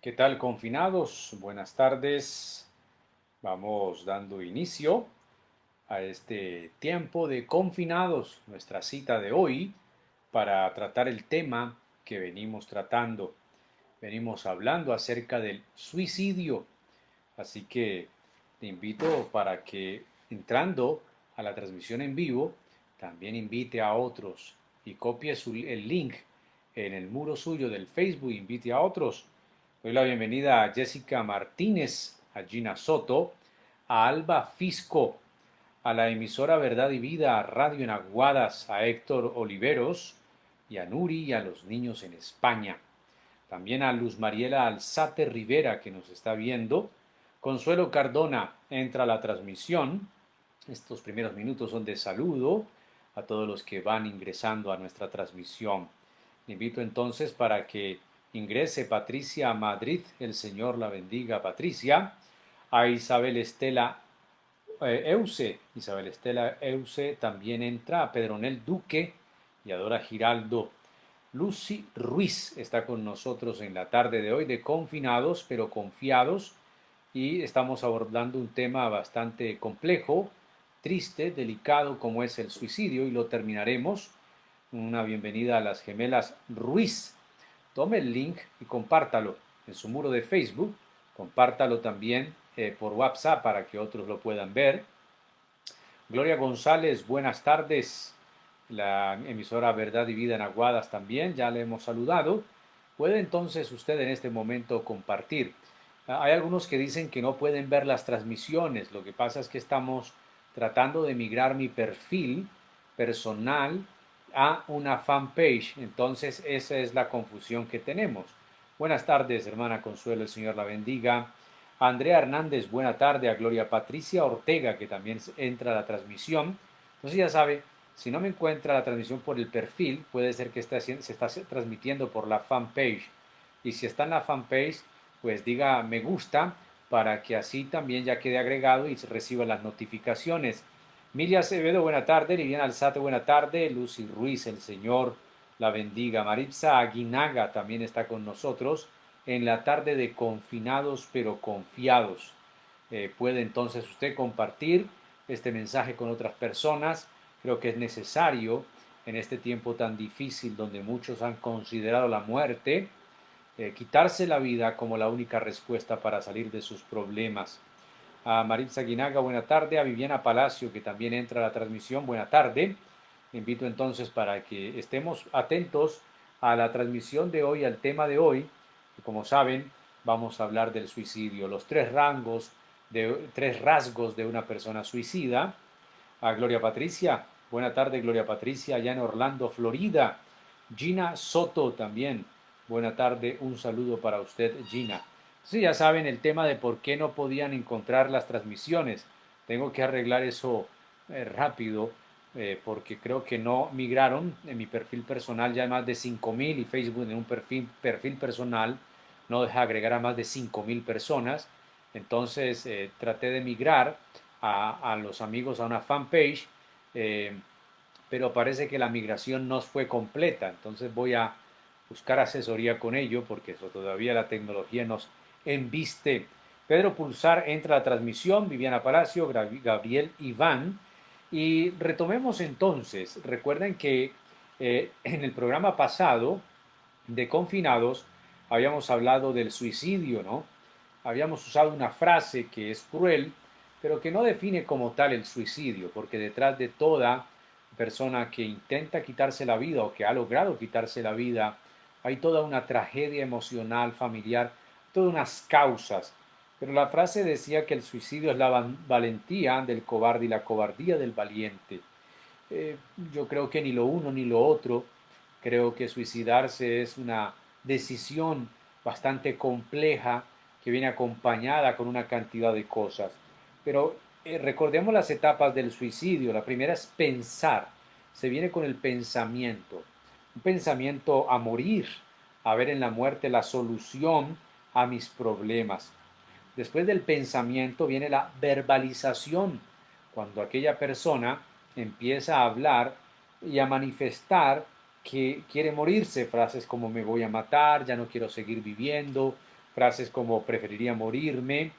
¿Qué tal, confinados? Buenas tardes. Vamos dando inicio a este tiempo de confinados, nuestra cita de hoy para tratar el tema que venimos tratando. Venimos hablando acerca del suicidio, así que te invito para que entrando a la transmisión en vivo, también invite a otros y copie el link en el muro suyo del Facebook, invite a otros. Doy la bienvenida a Jessica Martínez, a Gina Soto, a Alba Fisco, a la emisora Verdad y Vida, a Radio en Aguadas, a Héctor Oliveros y a Nuri y a los niños en España. También a Luz Mariela Alzate Rivera que nos está viendo. Consuelo Cardona entra a la transmisión. Estos primeros minutos son de saludo a todos los que van ingresando a nuestra transmisión. Le invito entonces para que ingrese Patricia Madrid, el Señor la bendiga Patricia, a Isabel Estela Isabel Estela Euse también entra, a Pedronel Duque y a Dora Giraldo. Lucy Ruiz está con nosotros en la tarde de hoy de confinados pero confiados y estamos abordando un tema bastante complejo, triste, delicado como es el suicidio y lo terminaremos. Una bienvenida a las gemelas Ruiz. Tome el link y compártalo en su muro de Facebook, compártalo también por WhatsApp para que otros lo puedan ver. Gloria González, buenas tardes. La emisora Verdad y Vida en Aguadas también, ya le hemos saludado. Puede entonces usted en este momento compartir. Hay algunos que dicen que no pueden ver las transmisiones. Lo que pasa es que estamos tratando de migrar mi perfil personal a una fanpage. Entonces esa es la confusión que tenemos. Buenas tardes, hermana Consuelo, el Señor la bendiga. A Andrea Hernández, buena tarde. A Gloria Patricia Ortega, que también entra a la transmisión. Entonces ya sabe, si no me encuentra la transmisión por el perfil, puede ser que se está transmitiendo por la fanpage. Y si está en la fanpage, pues diga me gusta para que así también ya quede agregado y se reciba las notificaciones. Milia Acevedo, buena tarde. Liliana Alzate, buena tarde. Lucy Ruiz, el Señor la bendiga. Maritza Aguinaga también está con nosotros en la tarde de confinados pero confiados. Puede entonces usted compartir este mensaje con otras personas. Creo que es necesario en este tiempo tan difícil donde muchos han considerado la muerte, quitarse la vida como la única respuesta para salir de sus problemas. A Maritza Guinaga, buena tarde. A Viviana Palacio, que también entra a la transmisión, buena tarde. Le invito entonces para que estemos atentos a la transmisión de hoy, al tema de hoy. Y como saben, vamos a hablar del suicidio, los tres rasgos de una persona suicida. A Gloria Patricia, buena tarde Gloria Patricia, allá en Orlando, Florida. Gina Soto también, buena tarde, un saludo para usted Gina. Sí, ya saben el tema de por qué no podían encontrar las transmisiones. Tengo que arreglar eso rápido porque creo que no migraron. En mi perfil personal ya hay más de 5.000 y Facebook en un perfil personal no deja agregar a más de 5.000 personas. Entonces traté de migrar a los amigos a una fanpage, eh, pero parece que la migración no fue completa. Entonces voy a buscar asesoría con ello porque eso todavía la tecnología nos embiste. Pedro Pulsar entra a la transmisión, Viviana Palacio, Gabriel Iván. Y retomemos entonces, recuerden que en el programa pasado de Confinados habíamos hablado del suicidio, ¿no? Habíamos usado una frase que es cruel, pero que no define como tal el suicidio, porque detrás de toda persona que intenta quitarse la vida o que ha logrado quitarse la vida, hay toda una tragedia emocional, familiar, todas unas causas. Pero la frase decía que el suicidio es la valentía del cobarde y la cobardía del valiente. Yo creo que ni lo uno ni lo otro. Creo que suicidarse es una decisión bastante compleja que viene acompañada con una cantidad de cosas. Pero recordemos las etapas del suicidio. La primera es pensar. Se viene con el pensamiento. Un pensamiento a morir, a ver en la muerte la solución a mis problemas. Después del pensamiento viene la verbalización, cuando aquella persona empieza a hablar y a manifestar que quiere morirse, frases como me voy a matar, ya no quiero seguir viviendo, frases como preferiría morirme,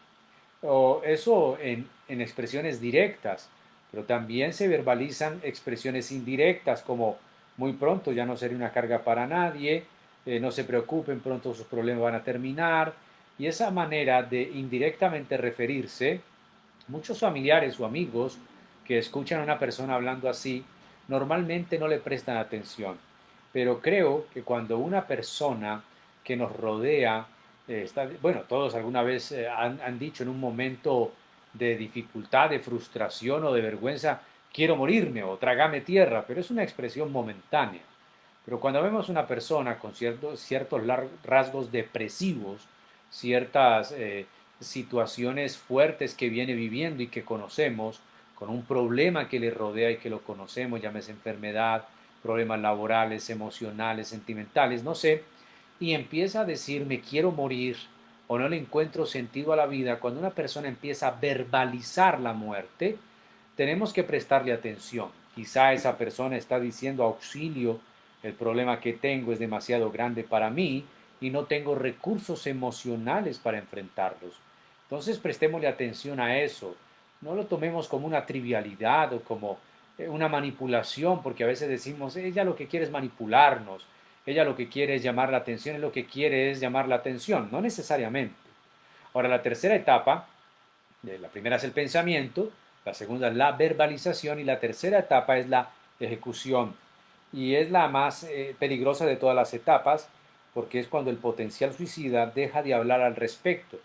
o eso en expresiones directas, pero también se verbalizan expresiones indirectas como muy pronto ya no seré una carga para nadie, no se preocupen, pronto sus problemas van a terminar, y esa manera de indirectamente referirse, muchos familiares o amigos que escuchan a una persona hablando así, normalmente no le prestan atención. Pero creo que cuando una persona que nos rodea, bueno, todos alguna vez han dicho en un momento de dificultad, de frustración o de vergüenza, quiero morirme o trágame tierra, pero es una expresión momentánea. Pero cuando vemos una persona con ciertos rasgos depresivos, ciertas situaciones fuertes que viene viviendo y que conocemos, con un problema que le rodea y que lo conocemos, llámese enfermedad, problemas laborales, emocionales, sentimentales, no sé, y empieza a decir me quiero morir o no le encuentro sentido a la vida, cuando una persona empieza a verbalizar la muerte, tenemos que prestarle atención. Quizá esa persona está diciendo auxilio, el problema que tengo es demasiado grande para mí y no tengo recursos emocionales para enfrentarlos. Entonces prestémosle atención a eso. No lo tomemos como una trivialidad o como una manipulación, porque a veces decimos, ella lo que quiere es manipularnos, ella lo que quiere es llamar la atención, lo que quiere es llamar la atención, no necesariamente. Ahora, la tercera etapa, la primera es el pensamiento, la segunda es la verbalización y la tercera etapa es la ejecución. Y es la más peligrosa de todas las etapas porque es cuando el potencial suicida deja de hablar al respecto.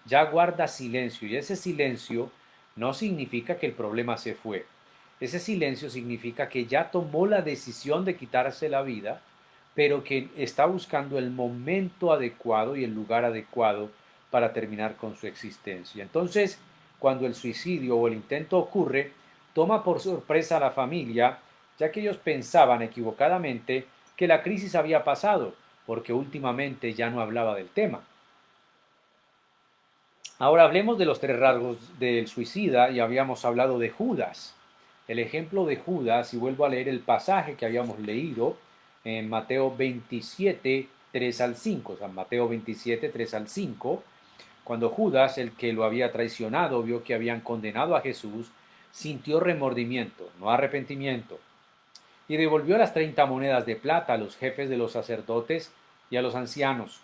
Ya guarda silencio y ese silencio no significa que el problema se fue. Ese silencio significa que ya tomó la decisión de quitarse la vida, pero que está buscando el momento adecuado y el lugar adecuado para terminar con su existencia. Entonces, cuando el suicidio o el intento ocurre, toma por sorpresa a la familia, ya que ellos pensaban equivocadamente que la crisis había pasado, porque últimamente ya no hablaba del tema. Ahora hablemos de los tres rasgos del suicida y habíamos hablado de Judas. El ejemplo de Judas, y vuelvo a leer el pasaje que habíamos leído en Mateo 27, 3 al 5, San Mateo 27, 3 al 5, cuando Judas, el que lo había traicionado, vio que habían condenado a Jesús, sintió remordimiento, no arrepentimiento, y devolvió las 30 monedas de plata a los jefes de los sacerdotes y a los ancianos.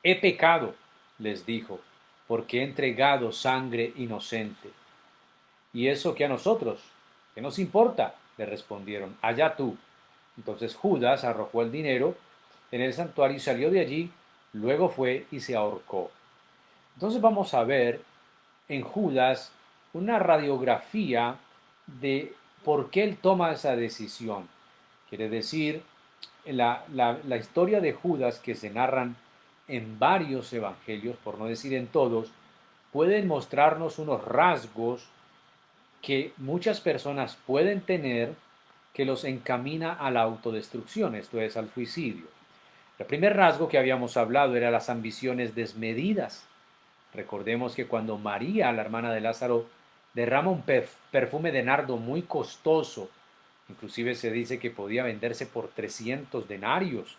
He pecado, les dijo, porque he entregado sangre inocente. ¿Y eso qué a nosotros? ¿Qué nos importa? Le respondieron, allá tú. Entonces Judas arrojó el dinero en el santuario y salió de allí, luego fue y se ahorcó. Entonces vamos a ver en Judas una radiografía de por qué él toma esa decisión. Quiere decir, la historia de Judas que se narran en varios evangelios, por no decir en todos, pueden mostrarnos unos rasgos que muchas personas pueden tener que los encamina a la autodestrucción, esto es, al suicidio. El primer rasgo que habíamos hablado era las ambiciones desmedidas. Recordemos que cuando María, la hermana de Lázaro, derrama un perfume de nardo muy costoso, inclusive se dice que podía venderse por 300 denarios,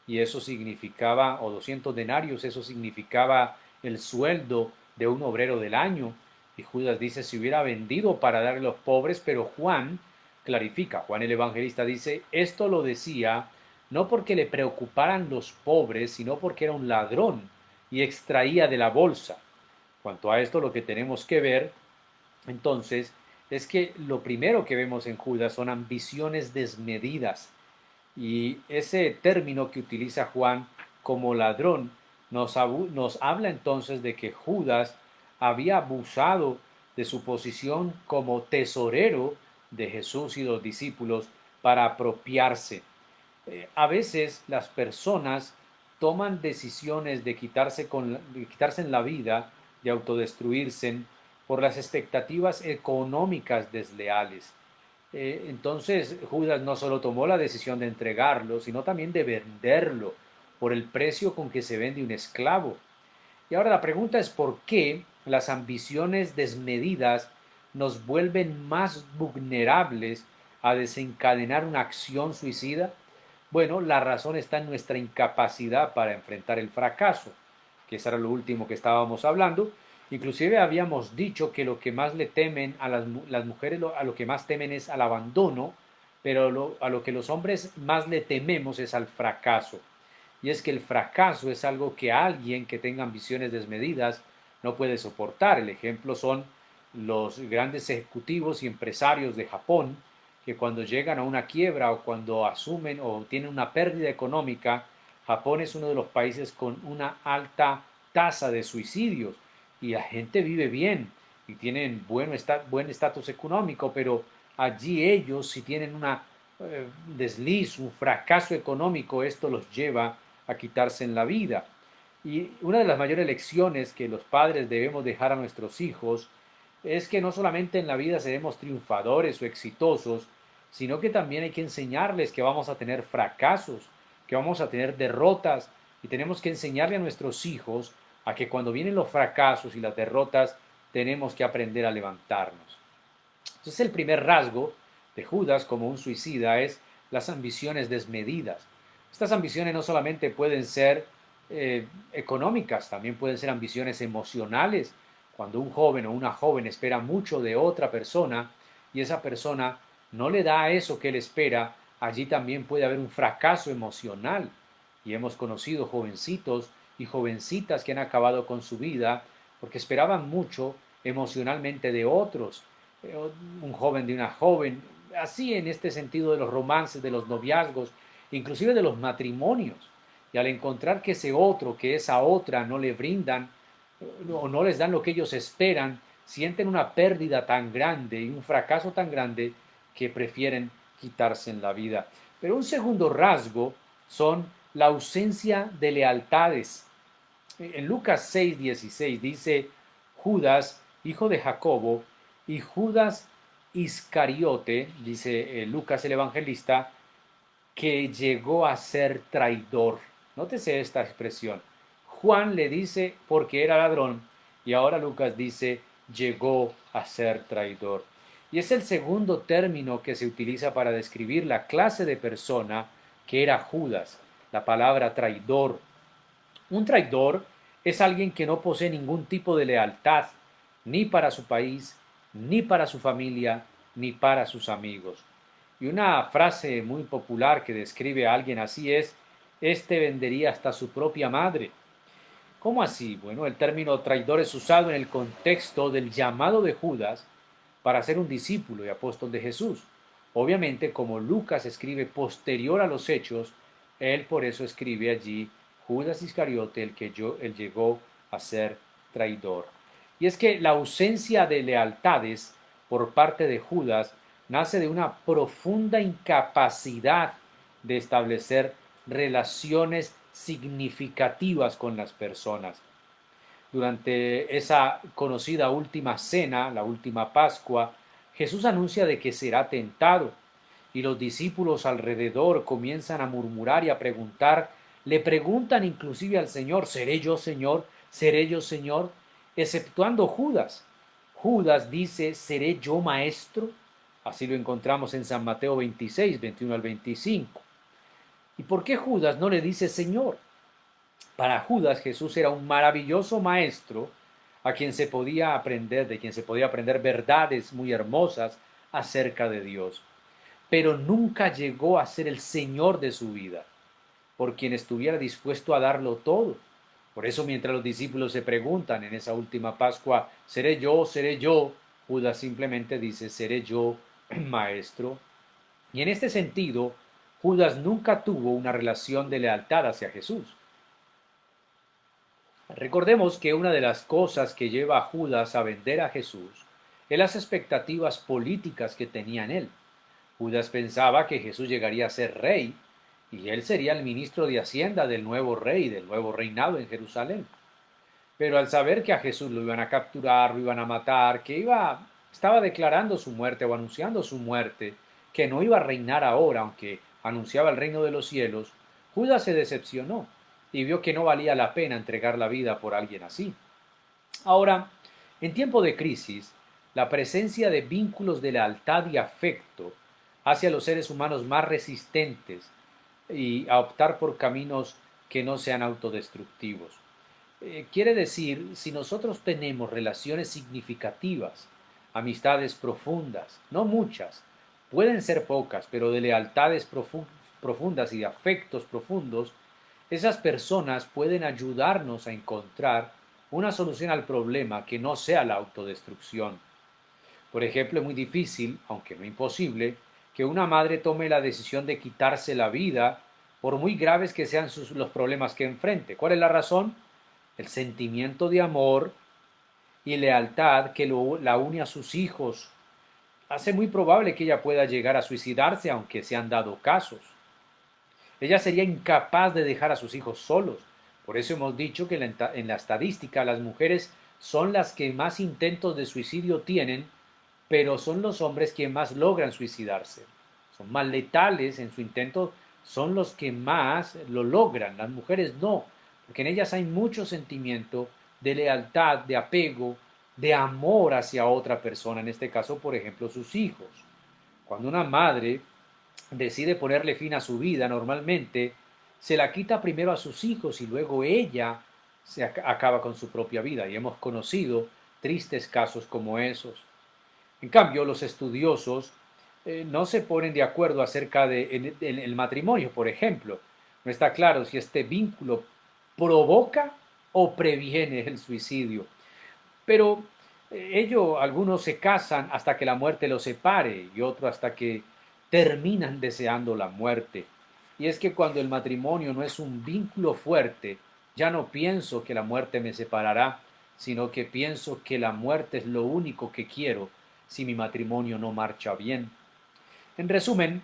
y eso significaba, o 200 denarios, eso significaba el sueldo de un obrero del año. Y Judas dice, si hubiera vendido para darle a los pobres, pero Juan clarifica, Juan el evangelista dice, esto lo decía no porque le preocuparan los pobres, sino porque era un ladrón y extraía de la bolsa. Cuanto a esto, lo que tenemos que ver, entonces, es que lo primero que vemos en Judas son ambiciones desmedidas. Y ese término que utiliza Juan como ladrón nos habla entonces de que Judas había abusado de su posición como tesorero de Jesús y los discípulos para apropiarse. A veces las personas toman decisiones de quitarse en la vida, de autodestruirse por las expectativas económicas desleales. Entonces Judas no solo tomó la decisión de entregarlo, sino también de venderlo por el precio con que se vende un esclavo. Y ahora la pregunta es por qué las ambiciones desmedidas nos vuelven más vulnerables a desencadenar una acción suicida. Bueno, la razón está en nuestra incapacidad para enfrentar el fracaso. que eso era lo último que estábamos hablando. Inclusive habíamos dicho que lo que más le temen a las mujeres, a lo que más temen es al abandono, pero a lo que los hombres más le tememos es al fracaso. Y es que el fracaso es algo que alguien que tenga ambiciones desmedidas no puede soportar. El ejemplo son los grandes ejecutivos y empresarios de Japón, que cuando llegan a una quiebra o cuando asumen o tienen una pérdida económica, Japón es uno de los países con una alta tasa de suicidios y la gente vive bien y tienen buen estatus económico, pero allí ellos si tienen una desliz, un fracaso económico, esto los lleva a quitarse en la vida. Y una de las mayores lecciones que los padres debemos dejar a nuestros hijos es que no solamente en la vida seremos triunfadores o exitosos, sino que también hay que enseñarles que vamos a tener fracasos, que vamos a tener derrotas, y tenemos que enseñarle a nuestros hijos a que cuando vienen los fracasos y las derrotas tenemos que aprender a levantarnos. Entonces el primer rasgo de Judas como un suicida es las ambiciones desmedidas. Estas ambiciones no solamente pueden ser económicas, también pueden ser ambiciones emocionales. Cuando un joven o una joven espera mucho de otra persona y esa persona no le da eso que él espera, allí también puede haber un fracaso emocional. Y hemos conocido jovencitos y jovencitas que han acabado con su vida porque esperaban mucho emocionalmente de otros, un joven de una joven, así en este sentido de los romances, de los noviazgos, inclusive de los matrimonios. Y al encontrar que ese otro, que esa otra no le brindan o no les dan lo que ellos esperan, sienten una pérdida tan grande y un fracaso tan grande que prefieren quitarse en la vida. Pero un segundo rasgo son la ausencia de lealtades. En Lucas 6:16 dice, Judas, hijo de Jacobo, y Judas Iscariote, dice Lucas el evangelista, que llegó a ser traidor. Nótese esta expresión. Juan le dice porque era ladrón y ahora Lucas dice llegó a ser traidor. Y es el segundo término que se utiliza para describir la clase de persona que era Judas, la palabra traidor. Un traidor es alguien que no posee ningún tipo de lealtad, ni para su país, ni para su familia, ni para sus amigos. Y una frase muy popular que describe a alguien así es, este vendería hasta su propia madre. ¿Cómo así? Bueno, el término traidor es usado en el contexto del llamado de Judas para ser un discípulo y apóstol de Jesús. Obviamente, como Lucas escribe posterior a los hechos, él por eso escribe allí Judas Iscariote, él llegó a ser traidor. Y es que la ausencia de lealtades por parte de Judas nace de una profunda incapacidad de establecer relaciones significativas con las personas. Durante esa conocida última cena, la última Pascua, Jesús anuncia de que será tentado y los discípulos alrededor comienzan a murmurar y a preguntar, le preguntan inclusive al Señor, ¿seré yo Señor? ¿Seré yo Señor? Exceptuando Judas. Judas dice, ¿seré yo maestro? Así lo encontramos en San Mateo 26, 21 al 25. ¿Y por qué Judas no le dice Señor? Para Judas Jesús era un maravilloso maestro a quien se podía aprender, de quien se podía aprender verdades muy hermosas acerca de Dios, pero nunca llegó a ser el Señor de su vida, por quien estuviera dispuesto a darlo todo. Por eso mientras los discípulos se preguntan en esa última Pascua, ¿seré yo? ¿Seré yo? Judas simplemente dice, ¿seré yo, maestro? Y en este sentido, Judas nunca tuvo una relación de lealtad hacia Jesús. Recordemos que una de las cosas que lleva a Judas a vender a Jesús es las expectativas políticas que tenía en él. Judas pensaba que Jesús llegaría a ser rey y él sería el ministro de Hacienda del nuevo rey, del nuevo reinado en Jerusalén. Pero al saber que a Jesús lo iban a capturar, lo iban a matar, estaba declarando su muerte o anunciando su muerte, que no iba a reinar ahora, aunque anunciaba el reino de los cielos, Judas se decepcionó y vio que no valía la pena entregar la vida por alguien así. Ahora, en tiempo de crisis, la presencia de vínculos de lealtad y afecto hace a los seres humanos más resistentes y a optar por caminos que no sean autodestructivos. Quiere decir, si nosotros tenemos relaciones significativas, amistades profundas, no muchas, pueden ser pocas, pero de lealtades profundas y de afectos profundos, esas personas pueden ayudarnos a encontrar una solución al problema que no sea la autodestrucción. Por ejemplo, es muy difícil, aunque no imposible, que una madre tome la decisión de quitarse la vida por muy graves que sean los problemas que enfrente. ¿Cuál es la razón? El sentimiento de amor y lealtad que la une a sus hijos. Hace muy probable que ella pueda llegar a suicidarse, aunque se han dado casos. Ella sería incapaz de dejar a sus hijos solos. Por eso hemos dicho que en la estadística las mujeres son las que más intentos de suicidio tienen, pero son los hombres quienes más logran suicidarse. Son más letales en su intento, son los que más lo logran. Las mujeres no, porque en ellas hay mucho sentimiento de lealtad, de apego, de amor hacia otra persona, en este caso, por ejemplo, sus hijos. Cuando una madre decide ponerle fin a su vida, normalmente se la quita primero a sus hijos y luego ella acaba con su propia vida. Y hemos conocido tristes casos como esos. En cambio, los estudiosos no se ponen de acuerdo acerca de el matrimonio, por ejemplo. No está claro si este vínculo provoca o previene el suicidio. Pero algunos se casan hasta que la muerte los separe y otros hasta que terminan deseando la muerte. Y es que cuando el matrimonio no es un vínculo fuerte, ya no pienso que la muerte me separará, sino que pienso que la muerte es lo único que quiero si mi matrimonio no marcha bien. En resumen,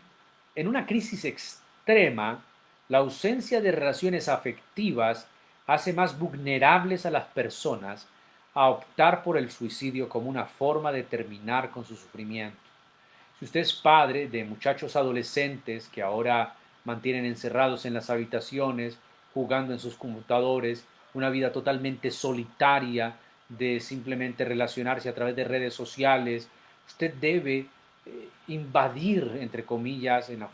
en una crisis extrema, la ausencia de relaciones afectivas hace más vulnerables a las personas a optar por el suicidio como una forma de terminar con su sufrimiento. Si usted es padre de muchachos adolescentes que ahora mantienen encerrados en las habitaciones, jugando en sus computadores, una vida totalmente solitaria de simplemente relacionarse a través de redes sociales, usted debe invadir, entre comillas, en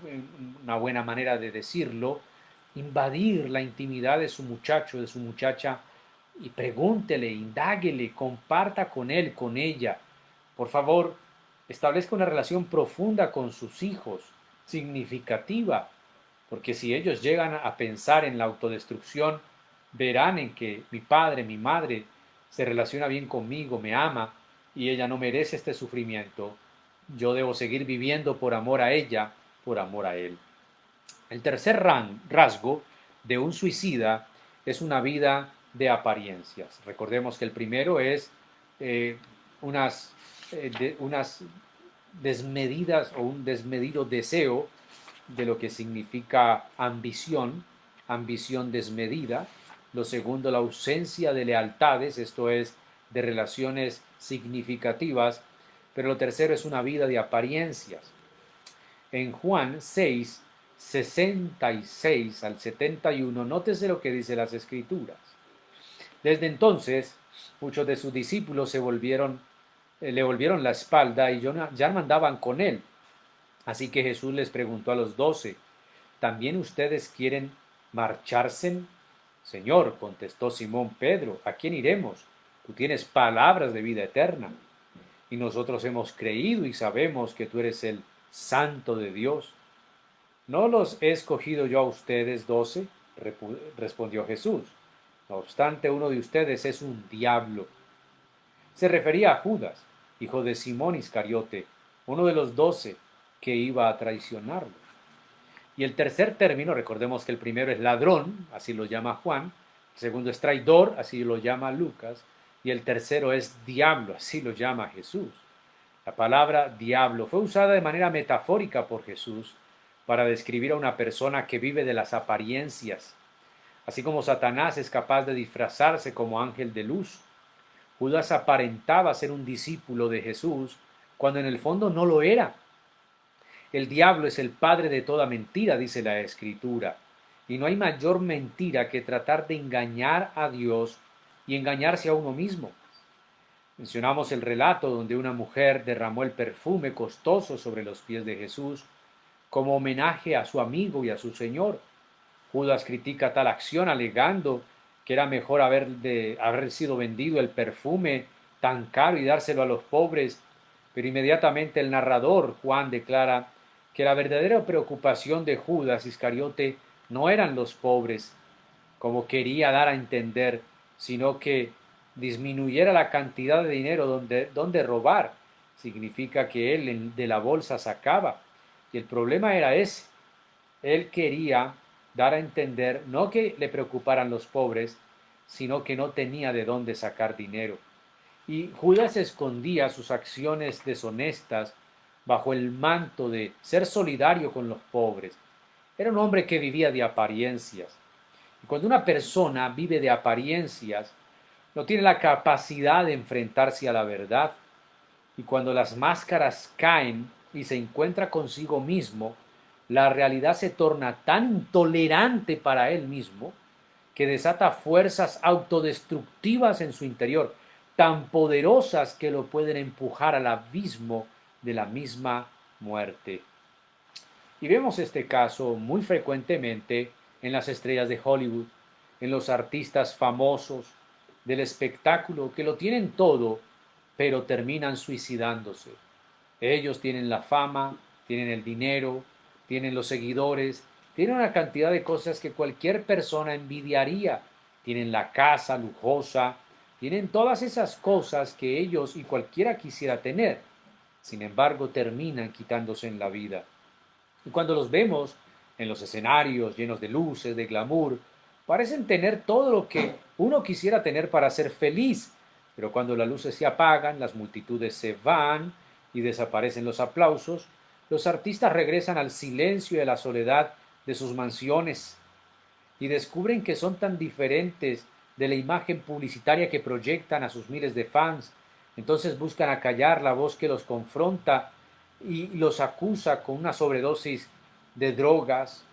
una buena manera de decirlo, invadir la intimidad de su muchacho, de su muchacha, y pregúntele, indáguele, comparta con él, con ella. Por favor, establezca una relación profunda con sus hijos, significativa, porque si ellos llegan a pensar en la autodestrucción, verán en que mi padre, mi madre, se relaciona bien conmigo, me ama, y ella no merece este sufrimiento. Yo debo seguir viviendo por amor a ella, por amor a él. El tercer rasgo de un suicida es una vida de apariencias. Recordemos que el primero es eh, unas desmedidas o un desmedido deseo de lo que significa ambición, ambición desmedida. Lo segundo, la ausencia de lealtades, esto es, de relaciones significativas. Pero lo tercero es una vida de apariencias. En Juan 6, 66 al 71, nótese lo que dice las Escrituras. Desde entonces, muchos de sus discípulos le volvieron la espalda y ya no andaban con él. Así que Jesús les preguntó a los 12, ¿también ustedes quieren marcharse? Señor, contestó Simón Pedro, ¿a quién iremos? Tú tienes palabras de vida eterna. Y nosotros hemos creído y sabemos que tú eres el Santo de Dios. ¿No los he escogido yo a ustedes 12? Respondió Jesús. No obstante, uno de ustedes es un diablo. Se refería a Judas, hijo de Simón Iscariote, uno de los 12 que iba a traicionarlo. Y el tercer término, recordemos que el primero es ladrón, así lo llama Juan, el segundo es traidor, así lo llama Lucas, y el tercero es diablo, así lo llama Jesús. La palabra diablo fue usada de manera metafórica por Jesús para describir a una persona que vive de las apariencias. Así como Satanás es capaz de disfrazarse como ángel de luz, Judas aparentaba ser un discípulo de Jesús cuando en el fondo no lo era. El diablo es el padre de toda mentira, dice la Escritura, y no hay mayor mentira que tratar de engañar a Dios y engañarse a uno mismo. Mencionamos el relato donde una mujer derramó el perfume costoso sobre los pies de Jesús como homenaje a su amigo y a su Señor. Judas critica tal acción alegando que era mejor haber sido vendido el perfume tan caro y dárselo a los pobres, pero inmediatamente el narrador, Juan, declara que la verdadera preocupación de Judas Iscariote no eran los pobres, como quería dar a entender, sino que disminuyera la cantidad de dinero donde robar. Significa que él de la bolsa sacaba. Y el problema era ese. Él quería dar a entender no que le preocuparan los pobres, sino que no tenía de dónde sacar dinero. Y Judas escondía sus acciones deshonestas bajo el manto de ser solidario con los pobres. Era un hombre que vivía de apariencias. Y cuando una persona vive de apariencias, no tiene la capacidad de enfrentarse a la verdad. Y cuando las máscaras caen y se encuentra consigo mismo, la realidad se torna tan intolerante para él mismo que desata fuerzas autodestructivas en su interior, tan poderosas que lo pueden empujar al abismo de la misma muerte. Y vemos este caso muy frecuentemente en las estrellas de Hollywood, en los artistas famosos del espectáculo que lo tienen todo, pero terminan suicidándose. Ellos tienen la fama, tienen el dinero, tienen los seguidores, tienen una cantidad de cosas que cualquier persona envidiaría. Tienen la casa lujosa, tienen todas esas cosas que ellos y cualquiera quisiera tener. Sin embargo, terminan quitándose en la vida. Y cuando los vemos en los escenarios llenos de luces, de glamour, parecen tener todo lo que uno quisiera tener para ser feliz. Pero cuando las luces se apagan, las multitudes se van y desaparecen los aplausos, los artistas regresan al silencio y a la soledad de sus mansiones y descubren que son tan diferentes de la imagen publicitaria que proyectan a sus miles de fans. Entonces buscan acallar la voz que los confronta y los acusa con una sobredosis de drogas,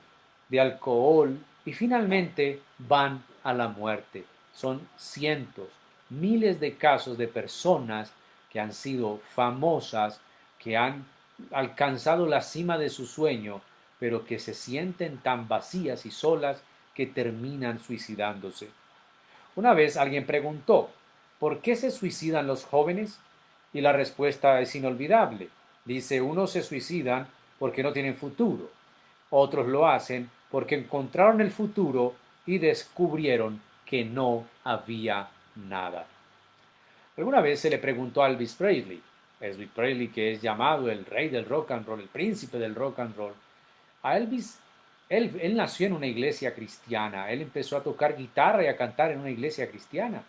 de alcohol y finalmente van a la muerte. Son cientos, miles de casos de personas que han sido famosas, que han alcanzado la cima de su sueño, pero que se sienten tan vacías y solas que terminan suicidándose. Una vez alguien preguntó, ¿por qué se suicidan los jóvenes? Y la respuesta es inolvidable. Dice, unos se suicidan porque no tienen futuro, otros lo hacen porque encontraron el futuro y descubrieron que no había nada. Alguna vez se le preguntó a Elvis Presley, que es llamado el rey del rock and roll, el príncipe del rock and roll. A Elvis, él nació en una iglesia cristiana, él empezó a tocar guitarra y a cantar en una iglesia cristiana.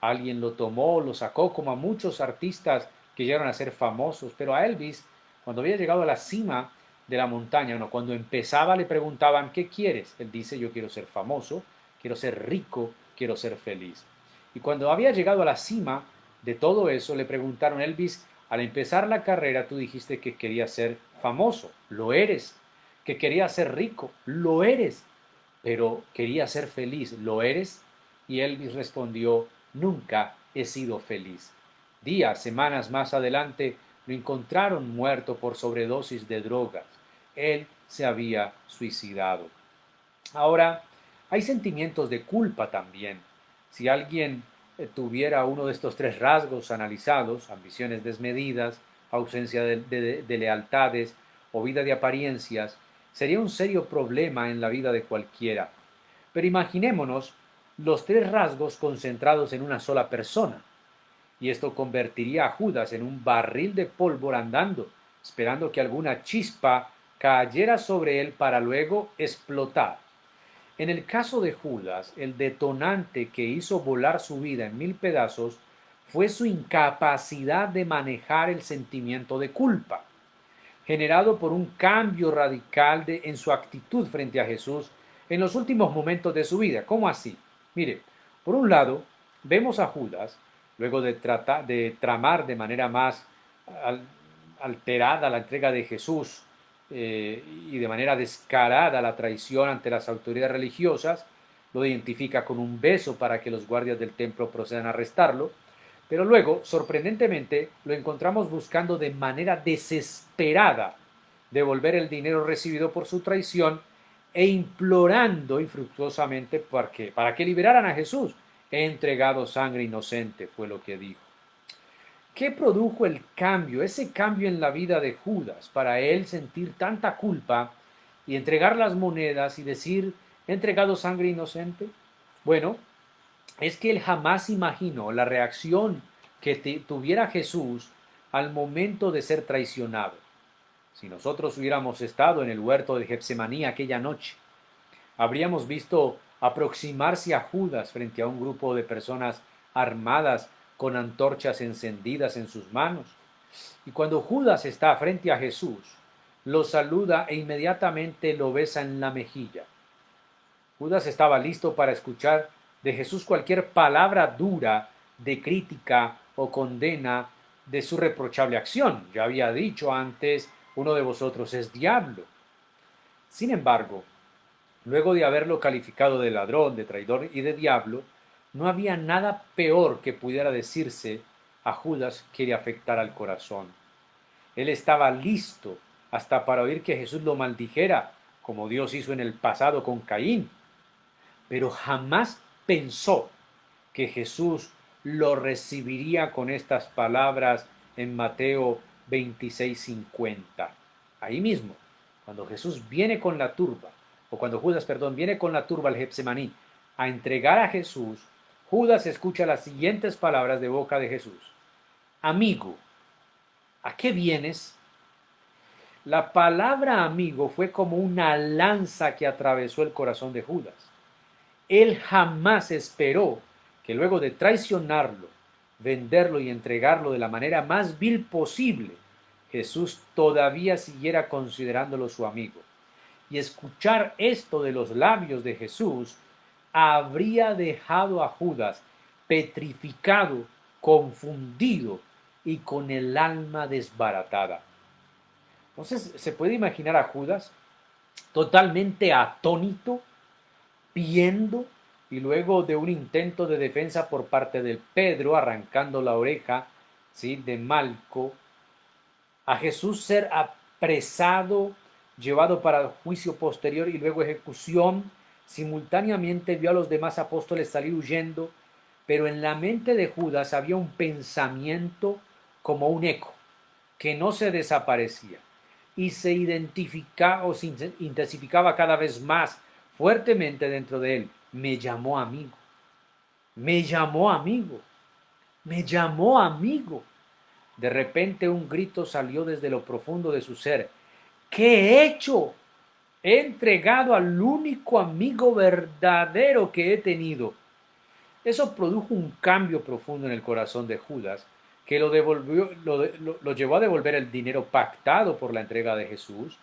Alguien lo tomó, lo sacó, como a muchos artistas que llegaron a ser famosos, pero a Elvis, cuando había llegado a la cima de la montaña, no, cuando empezaba le preguntaban, ¿qué quieres? Él dice, yo quiero ser famoso, quiero ser rico, quiero ser feliz. Y cuando había llegado a la cima de todo eso, le preguntaron, Elvis, al empezar la carrera tú dijiste que querías ser famoso, lo eres, que querías ser rico, lo eres, pero querías ser feliz, ¿lo eres? Y Elvis respondió, nunca he sido feliz. Días, semanas más adelante, lo encontraron muerto por sobredosis de drogas. Él se había suicidado. Ahora, hay sentimientos de culpa también. Si alguien tuviera uno de estos tres rasgos analizados, ambiciones desmedidas, ausencia de lealtades o vida de apariencias, sería un serio problema en la vida de cualquiera. Pero imaginémonos los tres rasgos concentrados en una sola persona. Y esto convertiría a Judas en un barril de pólvora andando, esperando que alguna chispa cayera sobre él para luego explotar. En el caso de Judas, el detonante que hizo volar su vida en 1000 pedazos fue su incapacidad de manejar el sentimiento de culpa, generado por un cambio radical en su actitud frente a Jesús en los últimos momentos de su vida. ¿Cómo así? Mire, por un lado, vemos a Judas, luego de tramar de manera más alterada la entrega de Jesús y de manera descarada la traición ante las autoridades religiosas, lo identifica con un beso para que los guardias del templo procedan a arrestarlo, pero luego, sorprendentemente, lo encontramos buscando de manera desesperada devolver el dinero recibido por su traición e implorando infructuosamente para que liberaran a Jesús. He entregado sangre inocente, fue lo que dijo. ¿Qué produjo el cambio, ese cambio en la vida de Judas, para él sentir tanta culpa y entregar las monedas y decir, he entregado sangre inocente? Bueno, es que él jamás imaginó la reacción que tuviera Jesús al momento de ser traicionado. Si nosotros hubiéramos estado en el huerto de Getsemaní aquella noche, habríamos visto aproximarse a Judas frente a un grupo de personas armadas con antorchas encendidas en sus manos. Y cuando Judas está frente a Jesús, lo saluda e inmediatamente lo besa en la mejilla. Judas estaba listo para escuchar de Jesús cualquier palabra dura de crítica o condena de su reprochable acción. Ya había dicho antes, uno de vosotros es diablo. Sin embargo, luego de haberlo calificado de ladrón, de traidor y de diablo, no había nada peor que pudiera decirse a Judas que le afectara al corazón. Él estaba listo hasta para oír que Jesús lo maldijera, como Dios hizo en el pasado con Caín, pero jamás pensó que Jesús lo recibiría con estas palabras en Mateo 26:50. Ahí mismo, cuando Jesús viene con la turba, o cuando Judas, perdón, viene con la turba al Getsemaní a entregar a Jesús, Judas escucha las siguientes palabras de boca de Jesús. Amigo, ¿a qué vienes? La palabra amigo fue como una lanza que atravesó el corazón de Judas. Él jamás esperó que luego de traicionarlo, venderlo y entregarlo de la manera más vil posible, Jesús todavía siguiera considerándolo su amigo. Y escuchar esto de los labios de Jesús habría dejado a Judas petrificado, confundido y con el alma desbaratada. Entonces, ¿se puede imaginar a Judas totalmente atónito, viendo, y luego de un intento de defensa por parte de Pedro, arrancando la oreja, ¿sí?, de Malco, a Jesús ser apresado, llevado para el juicio posterior y luego ejecución? Simultáneamente vio a los demás apóstoles salir huyendo, pero en la mente de Judas había un pensamiento como un eco, que no se desaparecía y se identificaba o se intensificaba cada vez más fuertemente dentro de él. Me llamó amigo, me llamó amigo, me llamó amigo. De repente un grito salió desde lo profundo de su ser. ¿Qué he hecho? He entregado al único amigo verdadero que he tenido. Eso produjo un cambio profundo en el corazón de Judas, que lo llevó a devolver el dinero pactado por la entrega de Jesús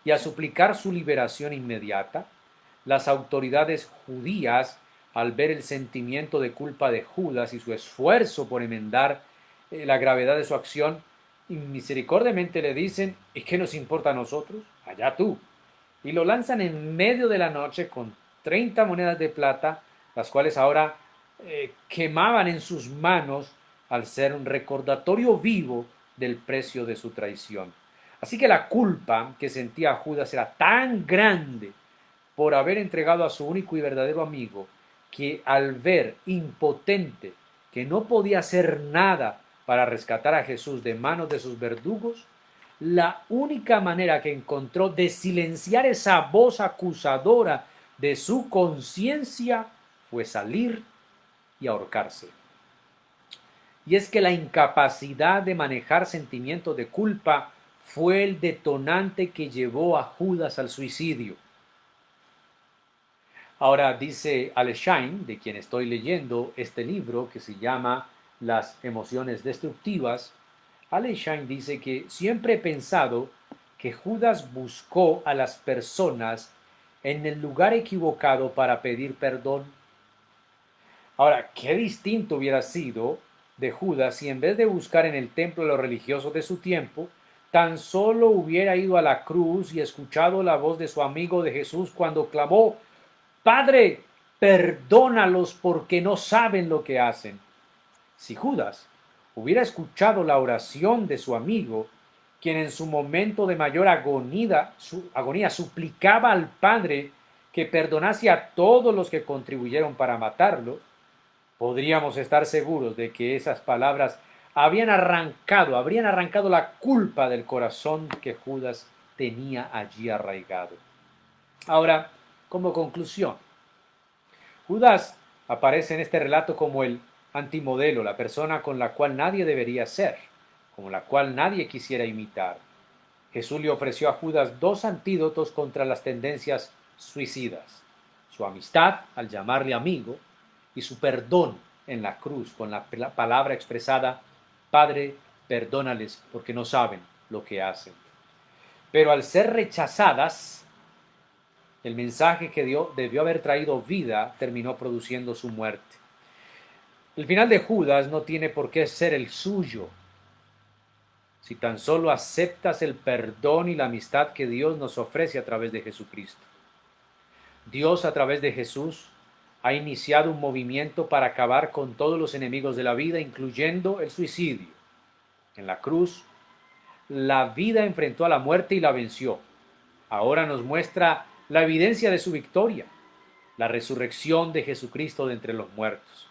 y a suplicar su liberación inmediata. Las autoridades judías, al ver el sentimiento de culpa de Judas y su esfuerzo por enmendar la gravedad de su acción, misericordiamente le dicen, ¿y qué nos importa a nosotros? Allá tú. Y lo lanzan en medio de la noche con 30 monedas de plata, las cuales ahora quemaban en sus manos al ser un recordatorio vivo del precio de su traición. Así que la culpa que sentía Judas era tan grande por haber entregado a su único y verdadero amigo, que al ver impotente que no podía hacer nada para rescatar a Jesús de manos de sus verdugos, la única manera que encontró de silenciar esa voz acusadora de su conciencia fue salir y ahorcarse. Y es que la incapacidad de manejar sentimientos de culpa fue el detonante que llevó a Judas al suicidio. Ahora dice Aleschein, de quien estoy leyendo este libro que se llama Las emociones destructivas, Aleschein dice que siempre he pensado que Judas buscó a las personas en el lugar equivocado para pedir perdón. Ahora, qué distinto hubiera sido de Judas si en vez de buscar en el templo de los religiosos de su tiempo, tan solo hubiera ido a la cruz y escuchado la voz de su amigo de Jesús cuando clamó: Padre, perdónalos porque no saben lo que hacen. Si Judas hubiera escuchado la oración de su amigo, quien en su momento de mayor agonía suplicaba al Padre que perdonase a todos los que contribuyeron para matarlo, podríamos estar seguros de que esas palabras habrían arrancado la culpa del corazón que Judas tenía allí arraigado. Ahora, como conclusión, Judas aparece en este relato como el antimodelo, la persona con la cual nadie debería ser, como la cual nadie quisiera imitar. Jesús le ofreció a Judas dos antídotos contra las tendencias suicidas: su amistad al llamarle amigo y su perdón en la cruz con la palabra expresada: Padre, perdónales porque no saben lo que hacen. Pero al ser rechazadas, el mensaje que debió haber traído vida terminó produciendo su muerte. El final de Judas no tiene por qué ser el suyo, si tan solo aceptas el perdón y la amistad que Dios nos ofrece a través de Jesucristo. Dios, a través de Jesús, ha iniciado un movimiento para acabar con todos los enemigos de la vida, incluyendo el suicidio. En la cruz, la vida enfrentó a la muerte y la venció. Ahora nos muestra la evidencia de su victoria, la resurrección de Jesucristo de entre los muertos.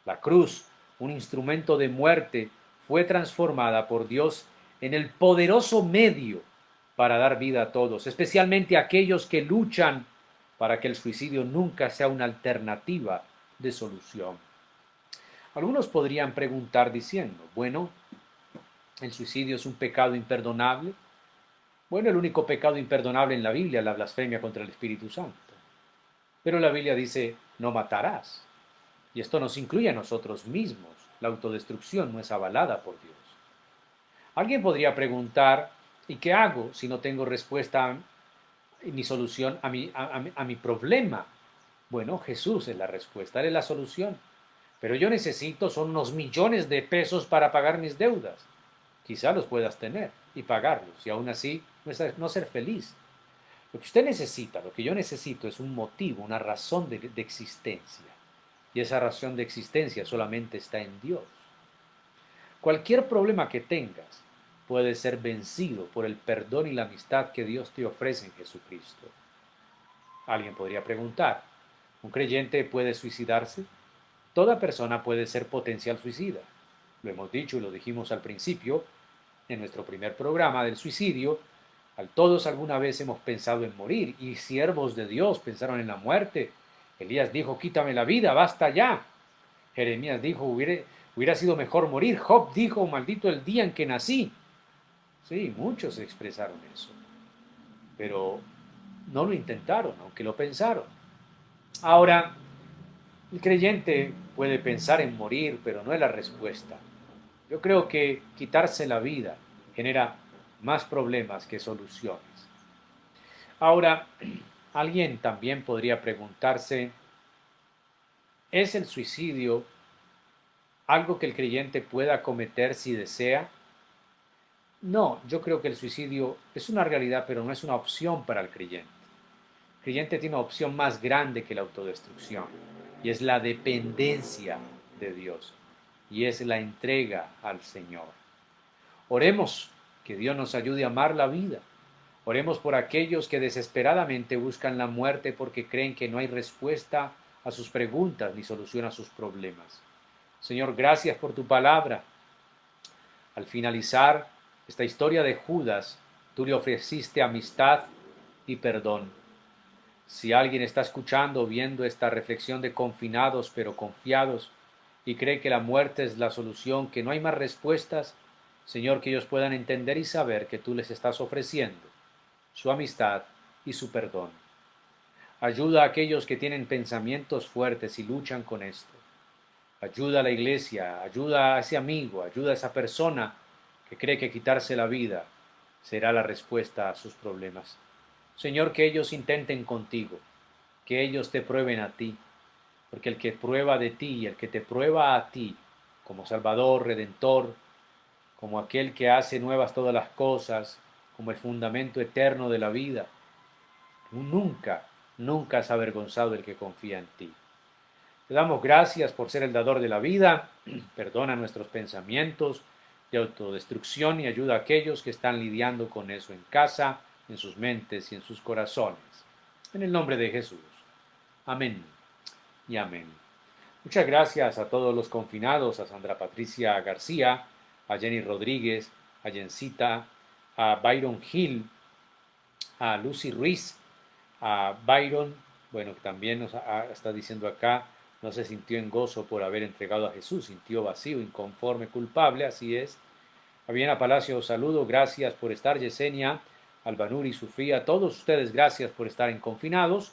La cruz, un instrumento de muerte, fue transformada por Dios en el poderoso medio para dar vida a todos, especialmente a aquellos que luchan para que el suicidio nunca sea una alternativa de solución. Algunos podrían preguntar diciendo, bueno, ¿el suicidio es un pecado imperdonable? Bueno, el único pecado imperdonable en la Biblia es la blasfemia contra el Espíritu Santo. Pero la Biblia dice, no matarás. Y esto nos incluye a nosotros mismos. La autodestrucción no es avalada por Dios. Alguien podría preguntar, ¿y qué hago si no tengo respuesta ni solución a mi problema? Bueno, Jesús es la respuesta, Él es la solución. Pero yo necesito son unos millones de pesos para pagar mis deudas. Quizá los puedas tener y pagarlos y aún así no ser feliz. Lo que usted necesita, lo que yo necesito es un motivo, una razón de existencia. Y esa razón de existencia solamente está en Dios. Cualquier problema que tengas puede ser vencido por el perdón y la amistad que Dios te ofrece en Jesucristo. Alguien podría preguntar, ¿un creyente puede suicidarse? Toda persona puede ser potencial suicida. Lo hemos dicho y lo dijimos al principio, en nuestro primer programa del suicidio. Todos alguna vez hemos pensado en morir, y siervos de Dios pensaron en la muerte. Elías dijo, quítame la vida, basta ya. Jeremías dijo, hubiera sido mejor morir. Job dijo, maldito el día en que nací. Sí, muchos expresaron eso, pero no lo intentaron, aunque lo pensaron. Ahora, el creyente puede pensar en morir, pero no es la respuesta. Yo creo que quitarse la vida genera más problemas que soluciones. Ahora, alguien también podría preguntarse, ¿es el suicidio algo que el creyente pueda cometer si desea? No, yo creo que el suicidio es una realidad, pero no es una opción para el creyente. El creyente tiene una opción más grande que la autodestrucción, y es la dependencia de Dios, y es la entrega al Señor. Oremos que Dios nos ayude a amar la vida. Oremos por aquellos que desesperadamente buscan la muerte porque creen que no hay respuesta a sus preguntas ni solución a sus problemas. Señor, gracias por tu palabra. Al finalizar esta historia de Judas, tú le ofreciste amistad y perdón. Si alguien está escuchando o viendo esta reflexión de confinados pero confiados y cree que la muerte es la solución, que no hay más respuestas, Señor, que ellos puedan entender y saber que tú les estás ofreciendo su amistad y su perdón. Ayuda a aquellos que tienen pensamientos fuertes y luchan con esto. Ayuda a la iglesia, ayuda a ese amigo, ayuda a esa persona que cree que quitarse la vida será la respuesta a sus problemas. Señor, que ellos intenten contigo, que ellos te prueben a ti, porque el que prueba de ti, el que te prueba a ti, como Salvador, Redentor, como aquel que hace nuevas todas las cosas, como el fundamento eterno de la vida, nunca has avergonzado el que confía en ti. Te damos gracias por ser el dador de la vida, perdona nuestros pensamientos de autodestrucción y ayuda a aquellos que están lidiando con eso en casa, en sus mentes y en sus corazones. En el nombre de Jesús. Amén y amén. Muchas gracias a todos los confinados, a Sandra Patricia García, a Jenny Rodríguez, a Jencita, a Byron Hill, a Lucy Ruiz, a Byron, bueno, también está diciendo acá, no se sintió en gozo por haber entregado a Jesús, sintió vacío, inconforme, culpable, así es. A Viviana Palacio, saludo, gracias por estar, Yesenia, Albanuri, Sofía, todos ustedes, gracias por estar en confinados.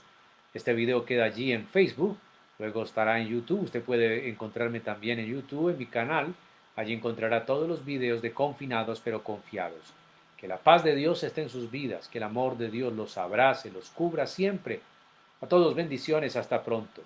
Este video queda allí en Facebook, luego estará en YouTube, usted puede encontrarme también en YouTube, en mi canal, allí encontrará todos los videos de confinados pero confiados. Que la paz de Dios esté en sus vidas, que el amor de Dios los abrace, los cubra siempre. A todos bendiciones, hasta pronto.